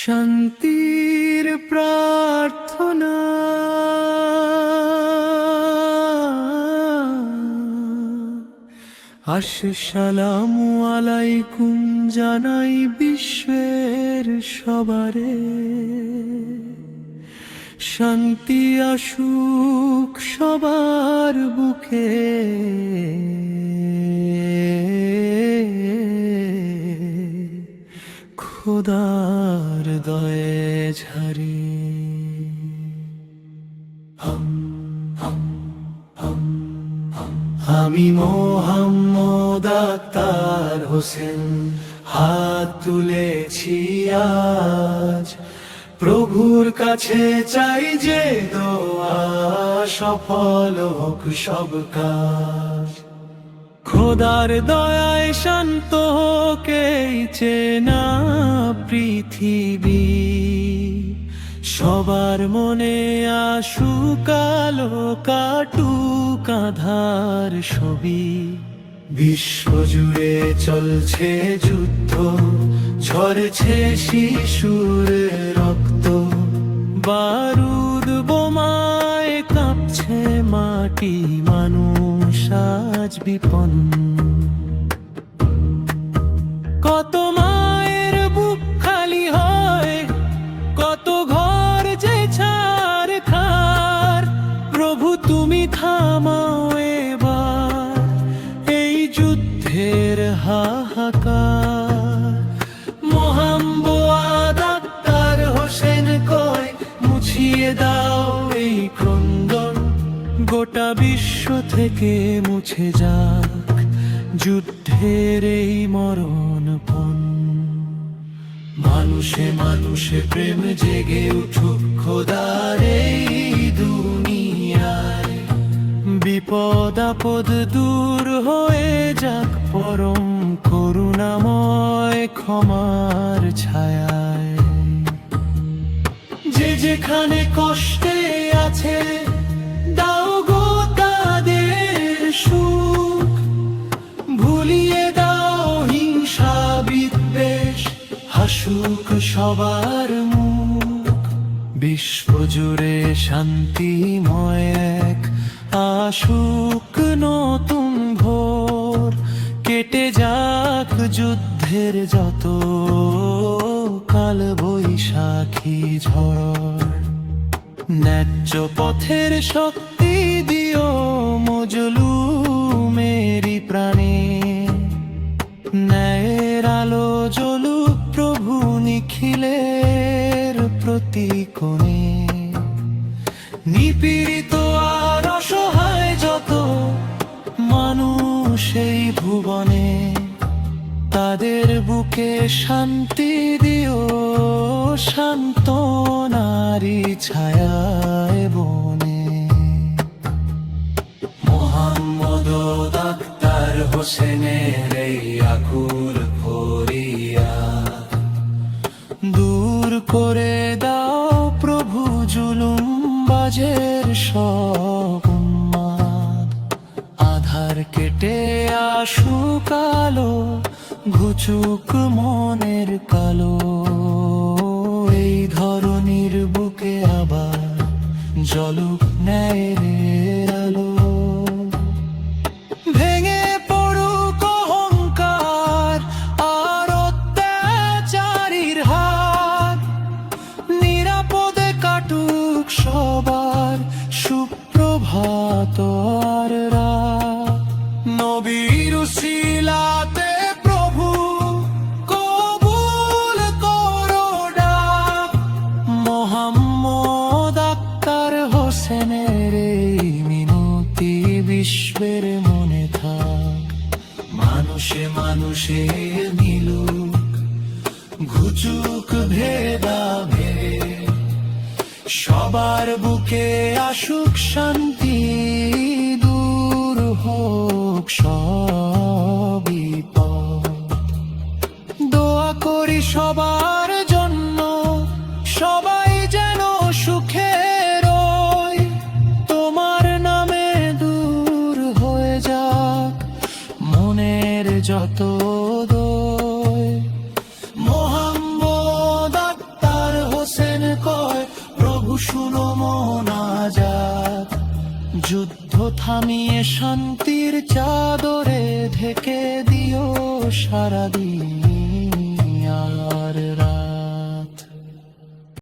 শান্তির প্রার্থনা আসসালামু আলাইকুম জানাই বিশ্বের সবারে। শান্তি আসুক সবার বুকে, খোদার দয়ে ঝারি। আমি মোহাম্মদ আক্তার হোসেন হাত তুলেছি আজ, প্রভুর কাছে চাই যে দোয়া সফল হোক সব কাজ। খোদার দয়ায় শান্ত হোকেই চেনা পৃথিবী, সবার মনে আসুক আলো, কাটুক আঁধার ছবি। বিশ্বজুড়ে চলছে যুদ্ধ, ঝরছে শিশুর রক্ত, বারুদ বোমায় কাঁপছে মাটি, মানুষ আজ বিপন্ন। কত মায়ের বুক খালি হয়, কত ঘর যে ছারখার, প্রভু তুমি থামাও এবার এই যুদ্ধের হাহাকার। মোহাম্মদ আক্তার হোসেন কয় মুছিয়ে দাও এই ক্রন্দন, গোটা বিশ্ব থেকে মুছে যাক যুদ্ধের এই মরণপণ। মানুষে মানুষে প্রেম জেগে উঠুক খোদার এই দুনিয়ায়, বিপদ আপদ দূর হয়ে যাক পরম করুণাময় ক্ষমার ছায়ায়। যে যেখানে কষ্টে আছে দাও গো তাদের সুখ, ভুলিয়ে দাও হিংসা বিদ্বেষ, হাসুক সবার মুখ। বিশ্বজুড়ে শান্তিময় এক আসুক নতুন ভোর, কেটে যাক যুদ্ধের যত কাল বৈশাখী ঝড়। ন্যায্য পথের শক্তি দিও মজলুমেরি প্রাণে, ন্যায়ের আলো জ্বলুক প্রভু নিখিলের প্রতি কোণে। নিপীড়িত আর অসহায় যত মানুষ এই ভুবনে, তাদের বুকে শান্তি দিও সান্ত্বনারি ছায়ায় বনে। মোহাম্মদ আক্তার হোসেনের এই আকুল ফরিয়াদ, দূর করে দাও প্রভু জুলুম বাজের সব উন্মাদ। আধার কেটে আসুক আলো, ঘুচুক মনের কালো, এই ধরনীর বুকে আবার জ্বলুক ন্যায়ের আলো। ভেঙে পড়ুক অহংকার আর অত্যাচারীর হাত, নিরাপদে কাটুক সবার সুপ্রভাত আর রাত। নবীর উসিলাতে প্রভু কবুল করো ডাক, মোহাম্মদ আক্তার হোসেনের এই মিনতি বিশ্বের মনে থাক। মানুষে মানুষে মিলুক, ঘুচুক ভেদাভেদ, সবার বুকে আসুক শান্তি, দূর হোক সব বিপদ। দোয়া করি সবার জন্য, সবাই যেন সুখে রয়, তোমার নামে দূর হয়ে যাক মনের যত দোয়। মোহাম্মদ আক্তার শুনো মোনাজাত, যুদ্ধ থামিয়ে শান্তির চাদরে ঢেকে দিও সারাদিন।